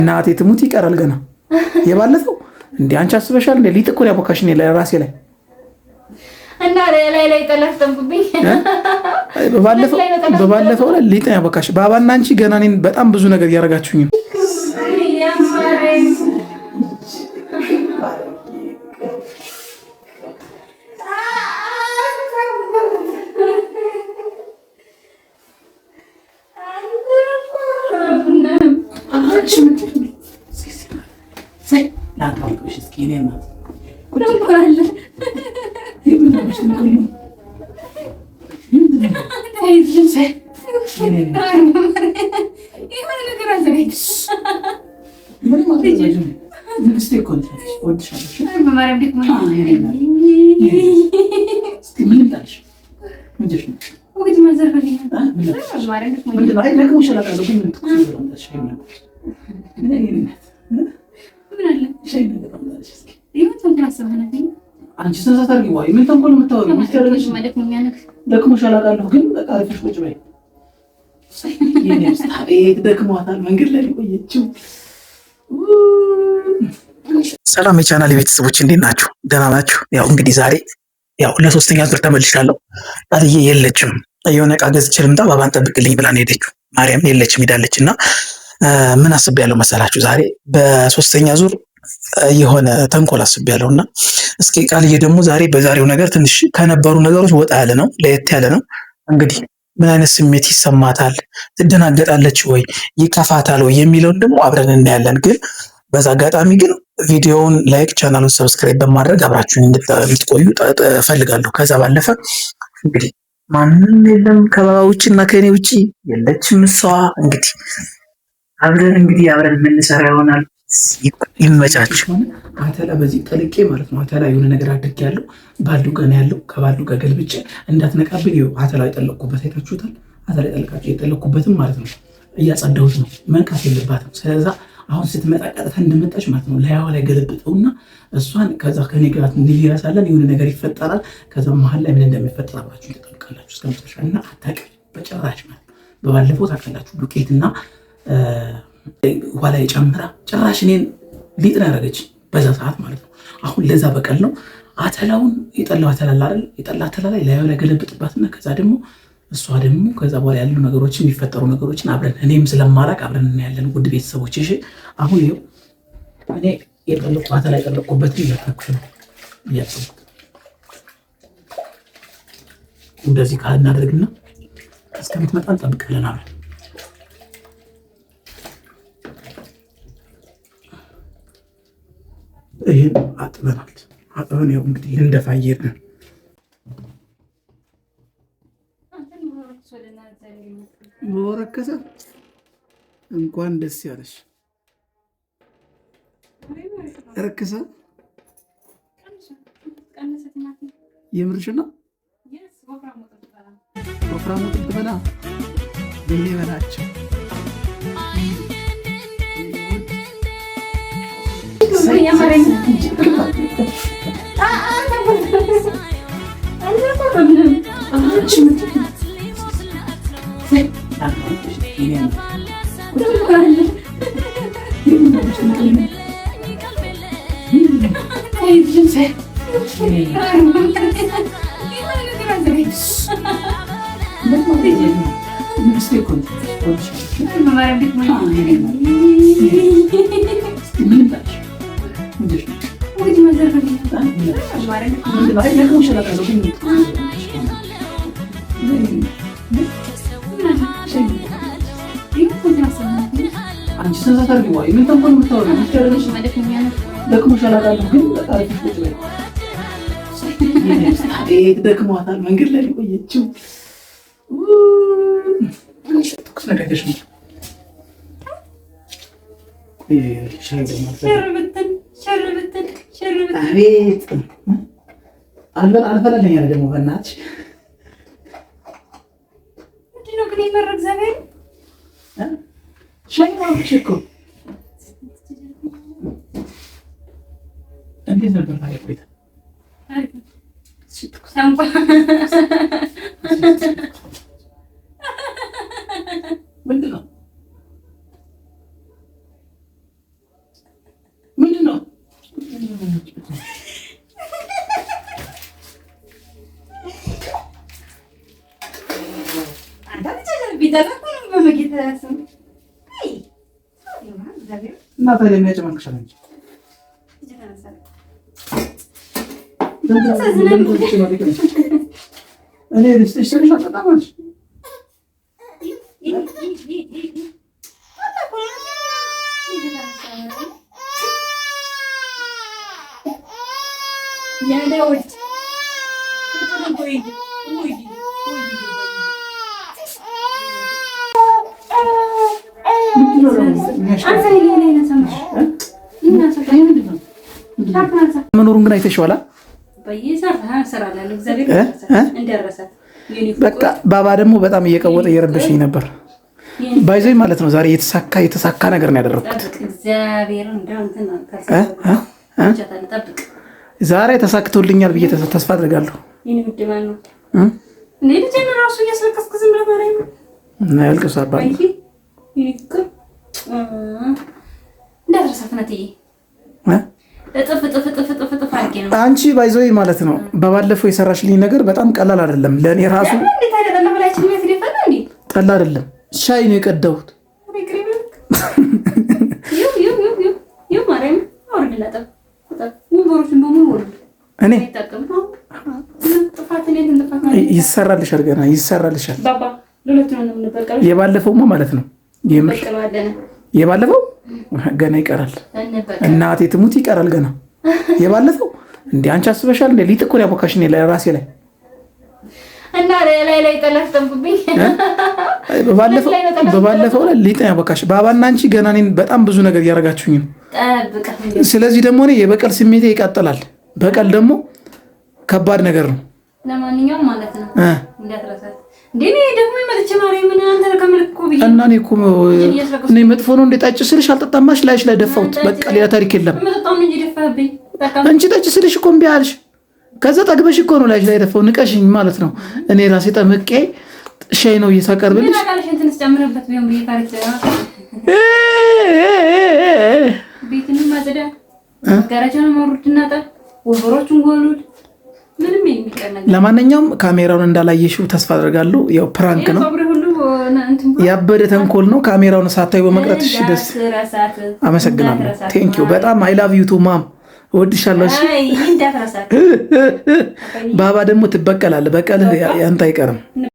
እናቴ ትሙት ይቀራል ገና የባለፈው እንዴ አንቺ አስበሻል እንዴ ሊጥ እኮ ነው ያቦካሽኝ ለራሴ ላይ እና ላይ ተለፍተምኩብኝ በባለፈው ላይ ሊጥ ነው ያቦካሽ ባባና አንቺ ገና እኔን በጣም ብዙ ነገር ያረጋችሁኝ አንቺ ሰንሳታርጊ ወይ ምን ተንኮል የምታወሪው ምትያለሽ ማለት ነው የሚያነክ ደክሞሻል አውቃለሁ ግን በቃ አሪፍሽ ቁጭ በይ የኔ አቤት ደክሟታል መንገድ ላይ ቆየችው ሰላም የቻናል ቤተሰቦች እንዴት ናችሁ ደህና ናችሁ ያው እንግዲህ ዛሬ ያው ለሶስተኛ ዙር ተመልሻለሁ አጥዬ የለችም የሆነ ዕቃ ገዝቼ ልምጣ ባባን ጠብቅልኝ ብላ ነው ሄደችው ማርያም የለችም ሄዳለችና ምን አስቤያለሁ መሰላችሁ ዛሬ በሶስተኛ ዙር የሆነ ተንኮል አስቤያለሁና እስኪ ቃልዬ ደግሞ ዛሬ በዛሬው ነገር ትንሽ ከነበሩ ነገሮች ወጣ ያለ ነው ለየት ያለ ነው እንግዲህ ምን አይነት ስሜት ይሰማታል ትደናገጣለች ወይ ይከፋታል ወይ የሚለውን ደግሞ አብረን እናያለን ግን በዛ አጋጣሚ ግን ቪዲዮውን ላይክ ቻናሉን ሰብስክራይብ በማድረግ አብራችሁን እንድትቆዩ ፈልጋለሁ ከዛ ባለፈ እንግዲህ ማንንም የለም ከባባ ውጭና ከኔ ውጪ የለችም እሷ እንግዲህ አብረን የምንሰራ ይሆናል ይመቻችሁ አተላ በዚህ ጠልቄ ማለት ነው አተላ የሆነ ነገር አድርጌያለሁ ባሉ ገና ያለው ከባሉ ጋር ገልብጬ እንዳትነቃብኝ ይኸው አተላ የጠለቅኩበት አይታችሁታል አተላ የጠለቅኩበትም ማለት ነው እያጸዳሁት ነው መንካት የለባትም ስለዛ አሁን ስትመጣ ቀጥታ እንደመጣች ማለት ነው ላያዋ ላይ ገለብጠውና እሷን ከዛ ከኔ ጋር እንዲያሳለን የሆነ ነገር ይፈጠራል ከዛ መሀል ላይ ምን እንደሚፈጠር አብራችሁ ተጠብቃላችሁ እስከመጨረሻ እና አታውቅም በጭራሽ ማለት በባለፈው ታውቃላችሁ ዱቄትና ዋላ የጨምራ ጭራሽ እኔን ሊጥ ነው ያደረገች በዛ ሰዓት ማለት ነው አሁን ለዛ በቀል ነው አተላውን የጠላው አተላላ አይደል የጠላ አተላ ላይ ላዩ ላይ ገለብጥባትና ከዛ ደግሞ እሷ ደግሞ ከዛ በኋላ ያሉ ነገሮችን የሚፈጠሩ ነገሮችን አብረን እኔም ስለማላቅ አብረን እናያለን ውድ ቤተሰቦች እሺ አሁን ይኸው እኔ የጠለቁ አተላ የጠለቁበት እያታኩሽ ነው እያጠብኩት እንደዚህ ካናደርግና እስከምትመጣ እንጠብቃለን አብረን ይሄን አጥበን ያው እንግዲህ እንደፋየር ነው ወረከሰ እንኳን ደስ ያለሽ ረከሰ የምርሽ ነው ወፍራሙ ጥብላ ቢኔ በላቸው አንቺ ሰንሳታርጊ ወይ ምን ተንኮል የምታወሪው ምትያለሽ ማለት ነው የሚያነክ ደክሞሻል አውቃለሁ ግን በቃ አሪፍሽ ቁጭ በይ የኔ አቤት ደክሟታል መንገድ ላይ ቆየችው ትኩስ ነገር ገሽ ነው ሸርብትን አቤት አልፈለለኝ ያለ ደግሞ በእናትሽ ምንድን ነው ግን የመረግ ዘቤን ሸኝማሽ እኮ እንዴት ነበር ታዲያ ቆይታ ምንድን ነው መኖሩን ግን አይተሽዋላ? በቃ ባባ ደግሞ በጣም እየቀወጠ እየረበሽኝ ነበር። ባይዘይ ማለት ነው። ዛሬ የተሳካ ነገር ነው ያደረኩት። ዛሬ ተሳክቶልኛል ብዬ ተስፋ አድርጋለሁ። እና ያልቅስ አባል አንቺ ባይዘይ ማለት ነው። በባለፈው የሰራሽልኝ ነገር በጣም ቀላል አይደለም። ለእኔ ራሱ ጠላ አይደለም፣ ሻይ ነው የቀዳሁት። እኔ ይሰራልሻል፣ ገና ይሰራልሻል። የባለፈውማ ማለት ነው የባለፈው ገና ይቀራል። እናቴ ትሙት ይቀራል ገና። የባለፈው እንደ አንቺ አስበሻል እንደ ሊጥ እኮ ያቦካሽ ነው ራሴ ላይ እና ላይ ተለፍተምኩብኝ። በባለፈው ላይ ሊጥ ያቦካሽ ባባና አንቺ ገና እኔን በጣም ብዙ ነገር እያደረጋችሁኝ ነው። ስለዚህ ደግሞ እኔ የበቀል ስሜቴ ይቀጥላል። በቀል ደግሞ ከባድ ነገር ነው። ለማንኛውም ማለት ነው እንዳትረሳት እንዴ ደግሞ ይመልጭ ማርያም ምን አንተ ከመልኩ ብዬ እና እኔ መጥፎ ነው እንደ ጠጭ ስልሽ አልጠጣማሽ ላይሽ ላይ ደፋሁት። በቃ ሌላ ታሪክ የለም። አንቺ ጠጭ ስልሽ እኮ እምቢ አልሽ። ከዛ ጠግበሽ እኮ ነው ላይሽ ላይ ደፋው። ንቀሽኝ ማለት ነው። እኔ ራሴ ጠምቄ ሻይ ነው እየሳቀርብልሽ ቤትንም ማዘዳ ጋራጃውን ማውረድና ወንበሮቹን ጎሉድ ምንም የሚቀር ነገር። ለማንኛውም ካሜራውን እንዳላየሽው ተስፋ አደርጋለሁ። ያው ፕራንክ ነው፣ ያበደ ተንኮል ነው። ካሜራውን ሳታዩ በመቅረትሽ ደስ አመሰግናለሁ። ቴንክ ዩ በጣም አይ ላቭ ዩ ቱ ማም፣ እወድሻለሁ። እሺ ባባ ደግሞ ትበቀላለህ። በቀልህ ያንተ አይቀርም።